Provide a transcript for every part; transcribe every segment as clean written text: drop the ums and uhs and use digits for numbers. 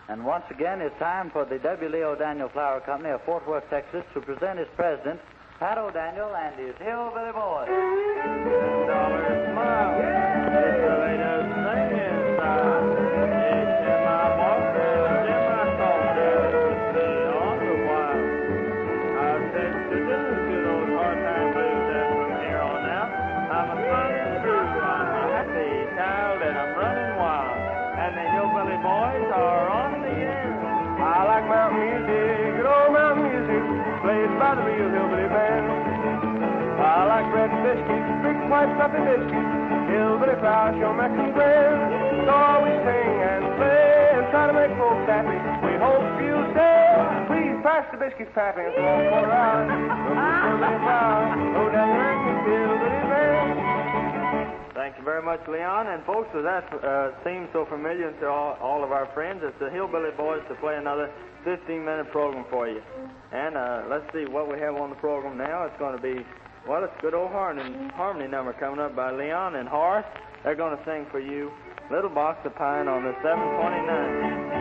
And once again, it's time for the W. Leo Daniel Flower Company of Fort Worth, Texas, to present its president, Pat O'Daniel, and his Hillbilly Boys. $10 smile. It's the latest thing inside. It's in my box and it's in my coffin. The on the while. I've said to do to those hard-time blues that from here on out. I'm a running through. I'm a happy child and I'm running wild. And the Hillbilly Boys are on the air. I like mountain music, good old mountain music, played by the real Hillbilly band. I like bread and biscuits, big white fluffy biscuits, Hillbilly Flower show Mexican grand. So we sing and play and try to make folks happy. We hope you'll stay. Please pass the biscuits, Pappy, and small quarter hour. Hillbilly Flower, oh, that Mexican Hillbilly band. Thank you very much, Leon. And folks, that seems so familiar to all of our friends. It's the Hillbilly Boys to play another 15-minute program for you. And let's see what we have on the program now. It's going to be, well, it's a good old harmony number coming up by Leon and Horace. They're going to sing for you Little Box of Pine on the 729.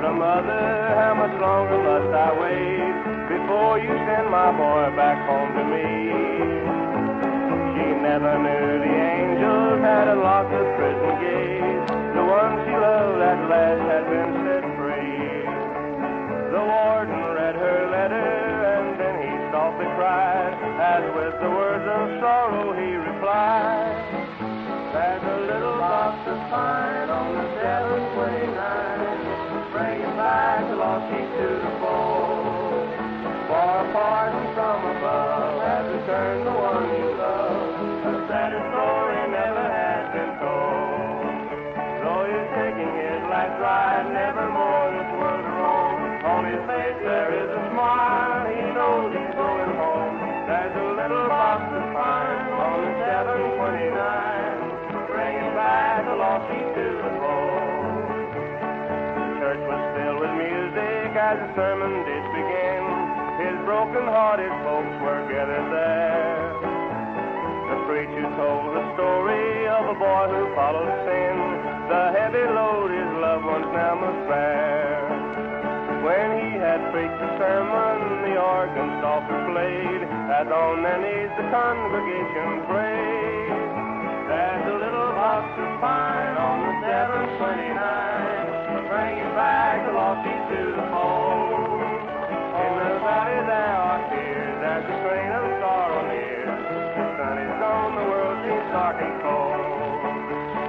Mother, how much longer must I wait before you send my boy back home to me? She never knew the angels had unlocked the prison gate. The one she loved at last had been set free. The warden read her letter and then he softly cried, as with the words of sorrow he replied, there's a little box of pine on the 729. Bringing back the lost sheep to the fold. For a pardon from above has returned the one you love. A sadder story never has been told. Though he's taking his last ride, never more this world to roam. On his face there is a smile, he knows he's going home. There's a little box of pine on the 729. Bringing back the lost sheep to the fold. Church was filled with music as the sermon did begin. His broken-hearted folks were gathered there. The preacher told the story of a boy who followed sin, the heavy load his loved ones now must bear. When he had preached the sermon, the organ softly played, as on their knees the congregation prayed. There's a little box of pine on the 729. Bringing back the lost sheep to the fold. In the valley there are tears as the train of sorrow nears. The sun is gone, the world seems dark and cold.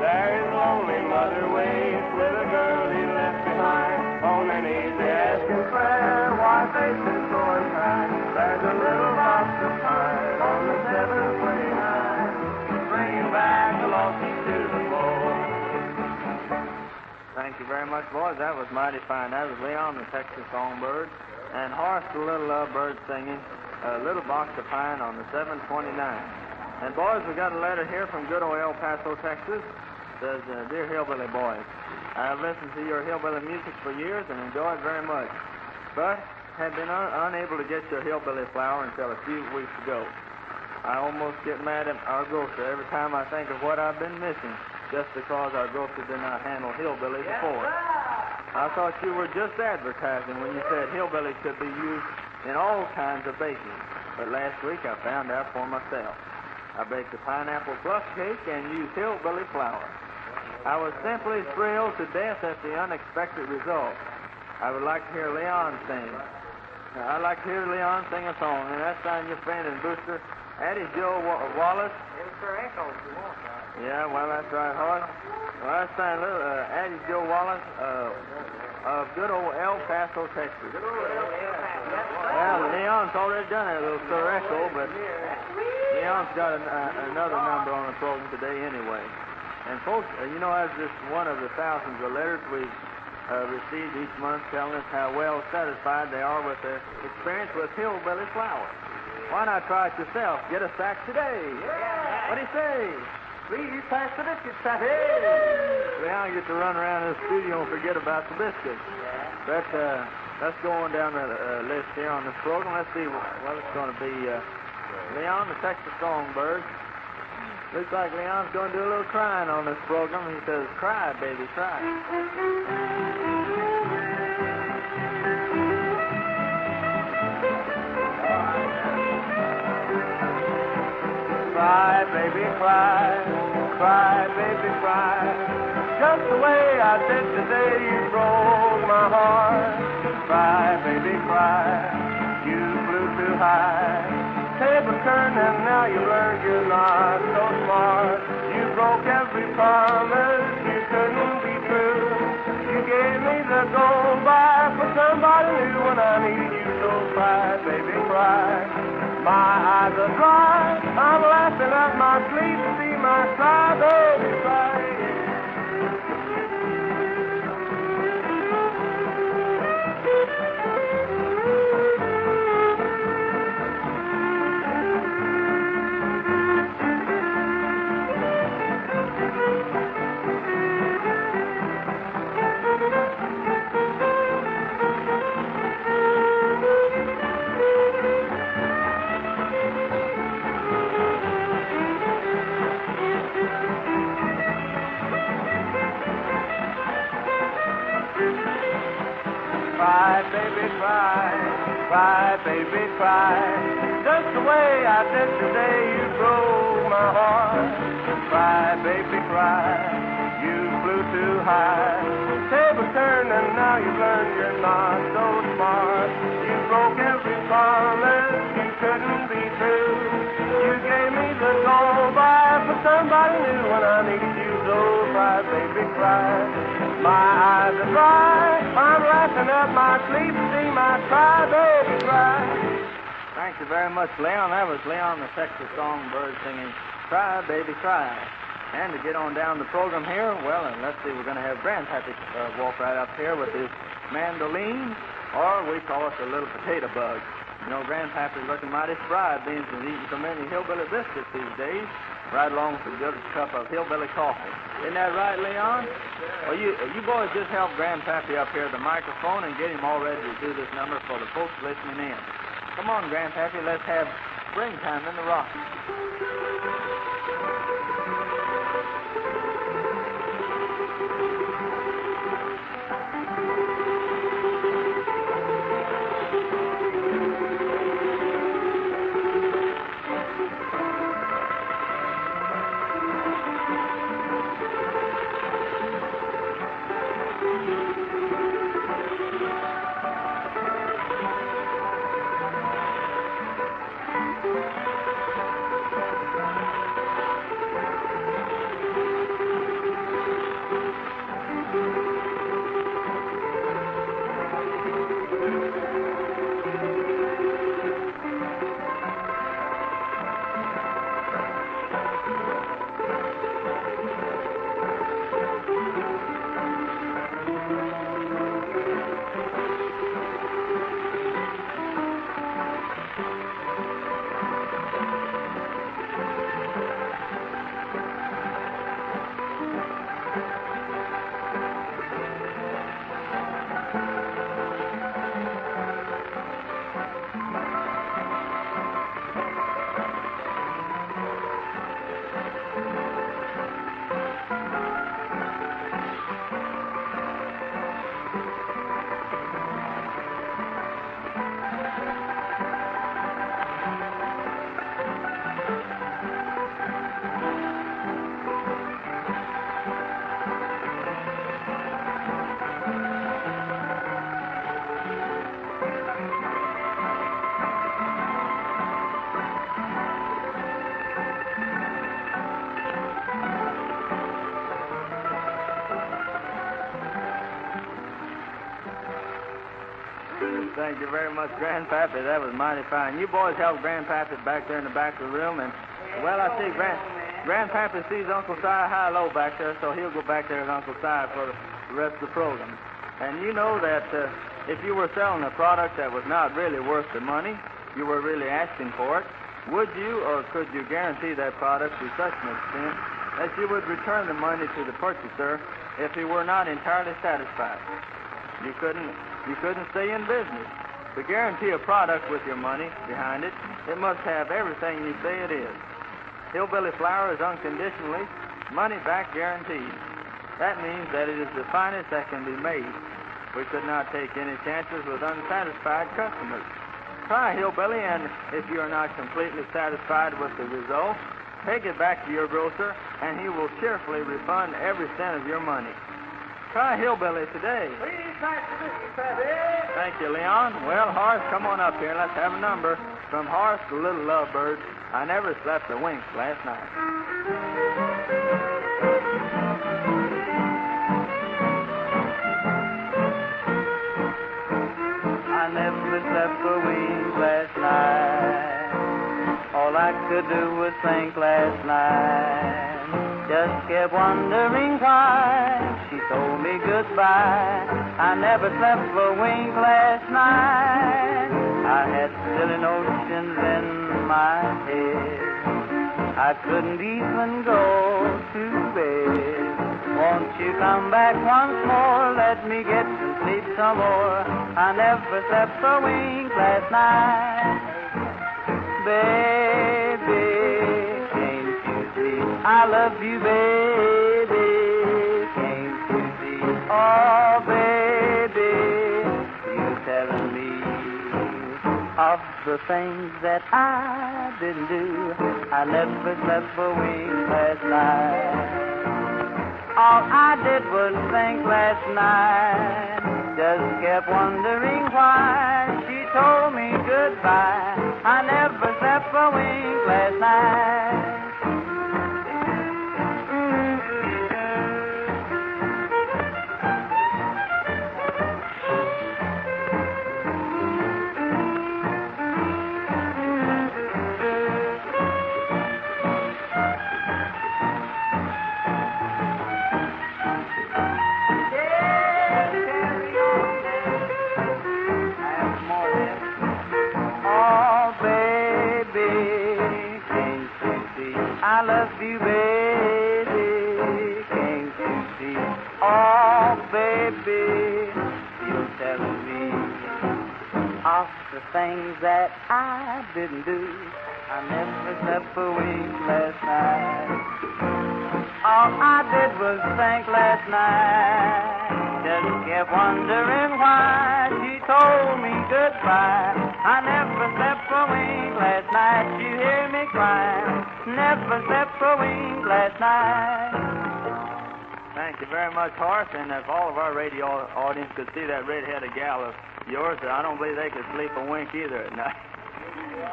There is lonely mother waits with a girl he left behind. On their knees they ask in prayer, why faith is so unkind. There's a little box of pine on the 729. Bringing back the lost sheep to the fold. Thank you very much, boys. That was mighty fine. That was Leon, the Texas songbird, and Horace, the little bird, singing Little Box of Pine on the 729. And, boys, we got a letter here from good old El Paso, Texas. It says, Dear Hillbilly Boys, I have listened to your hillbilly music for years and enjoyed very much, but have been unable to get your Hillbilly Flower until a few weeks ago. I almost get mad at our grocer every time I think of what I've been missing, just because our grocer did not handle Hillbilly before. I thought you were just advertising when you said Hillbilly could be used in all kinds of baking, but last week I found out for myself. I baked a pineapple fluff cake and used Hillbilly Flour. I was simply thrilled to death at the unexpected result. I would like to hear Leon sing. I'd like to hear Leon sing a song, and that's on your friend and booster, Addie Joe Wallace. It's for echoes you want, right? Yeah, well, that's right, Horace. Well, that's fine. Addie Joe Wallace of good old El Paso, Texas. Good old El Paso. Well, Leon's already done a little Sir Echo, but Leon's got another number on the program today anyway. And, folks, you know, that's just one of the thousands of letters we've received each month telling us how well satisfied they are with their experience with Hillbilly Flower. Why not try it yourself? Get a sack today. Yeah. What do you say? Please pass the biscuits, Pappy. Well, I get to run around in the studio and forget about the biscuits. Yeah. Let's go on down the list here on this program. Let's see. Well, it's going to be Leon, the Texas Songbird. Looks like Leon's going to do a little crying on this program. He says, "Cry, baby, cry." Cry, baby, cry. Cry, baby, cry. Just the way I did today, you broke my heart. Cry, baby, cry. You flew too high. Table turned and now you learned you're not so smart. You broke every promise, you couldn't be true. You gave me the gold by for somebody new when I needed you. So cry, baby, cry. My eyes are dry, I'm laughing at my sleep to see my cry, baby, cry. Cry, baby, cry. Cry, baby, cry. Just the way I did today, you broke my heart. Cry, baby, cry. You flew too high. Table turned and now you've learned you're not so smart. You broke every promise, you couldn't be true. You gave me the gold by for somebody new when I needed you. So cry, baby, cry. My eyes are dry, I'm laughing at my sleep, see my cry, baby, cry. Thank you very much, Leon. That was Leon, the Texas Songbird, singing "Cry, Baby, Cry." And to get on down the program here, well, and let's see, we're going to have Grandpappy walk right up here with his mandolin, or we call it the little potato bug. You know, Grandpappy's looking mighty spry, being he's eating so many hillbilly biscuits these days, right along with a good cup of hillbilly coffee. Isn't that right, Leon? Well, you boys just help Grandpappy up here at the microphone and get him all ready to do this number for the folks listening in. Come on, Grandpappy, let's have Springtime in the Rockies. Thank you very much, Grandpappy. That was mighty fine. You boys help Grandpappy back there in the back of the room, and, well, I see Grandpappy sees Uncle Si high-low back there, so he'll go back there with Uncle Si for the rest of the program. And you know that if you were selling a product that was not really worth the money, you were really asking for it, would you or could you guarantee that product to such an extent that you would return the money to the purchaser if he were not entirely satisfied? You couldn't stay in business. To guarantee a product with your money behind it, it must have everything you say it is. Hillbilly flour is unconditionally money-back guaranteed. That means that it is the finest that can be made. We could not take any chances with unsatisfied customers. Try Hillbilly, and if you are not completely satisfied with the result, take it back to your grocer, and he will cheerfully refund every cent of your money. Try Hillbilly today. Please pass the biscuit, Savvy. Thank you, Leon. Well, Horace, come on up here. Let's have a number. From Horace the Little Lovebird, I never slept a wink last night. I never slept a wink last night. All I could do was think last night. Just kept wondering why she told me goodbye. I never slept a wink last night. I had silly notions in my head. I couldn't even go to bed. Won't you come back once more? Let me get to sleep some more. I never slept a wink last night. Baby, can't you see I love you, baby? Can't you see? Oh, baby, you telling me of the things that I didn't do. I never slept a wink last night. All I did was think last night. Just kept wondering why she told me goodbye. I never slept a wink last night. I love you, baby, can't you see? Oh, baby, you're telling me of the things that I didn't do. I never slept a wink last night. All I did was think last night. Just kept wondering why she told me goodbye. I never slept a wink last night. You hear me crying. Never slept a wink last night. Thank you very much, Horace. And if all of our radio audience could see that red-headed gal of yours, I don't believe they could sleep a wink either at night.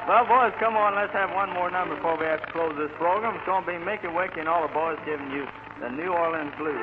Well, boys, come on. Let's have one more number before we have to close this program. It's going to be Mickey Wicky and all the boys giving you the New Orleans Blues.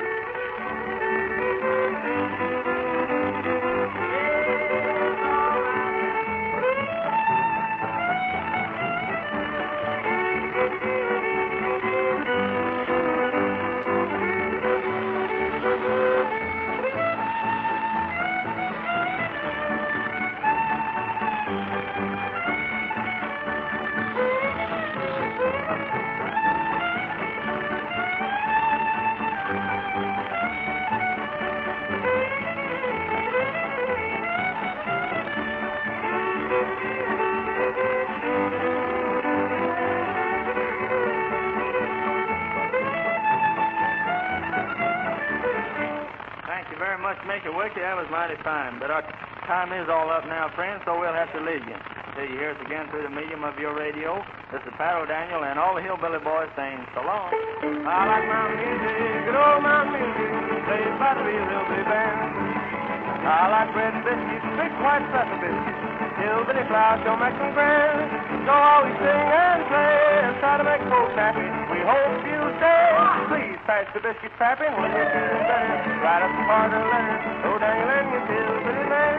Make it wicked, that was mighty fine. But our time is all up now, friends, so we'll have to leave you. Till you hear us again through the medium of your radio, this is Pat O'Daniel and all the Hillbilly boys saying so long. I like my music, good old my music, played by the real Hillbilly band. I like bread and biscuits, big white supper biscuits, Hillbilly flour, show make them grand. So always sing and play and try to make folks happy. We hope you'll stay. Please pass the biscuits, Pappy, when you're feeling better. Write up some harder letters, O'Daniel and your Hillbilly man.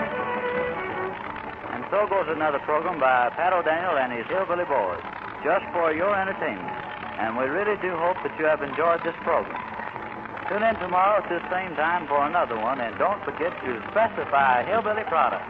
And so goes another program by Pat O'Daniel and his Hillbilly boys, just for your entertainment. And we really do hope that you have enjoyed this program. Tune in tomorrow at this same time for another one, and don't forget to specify Hillbilly products.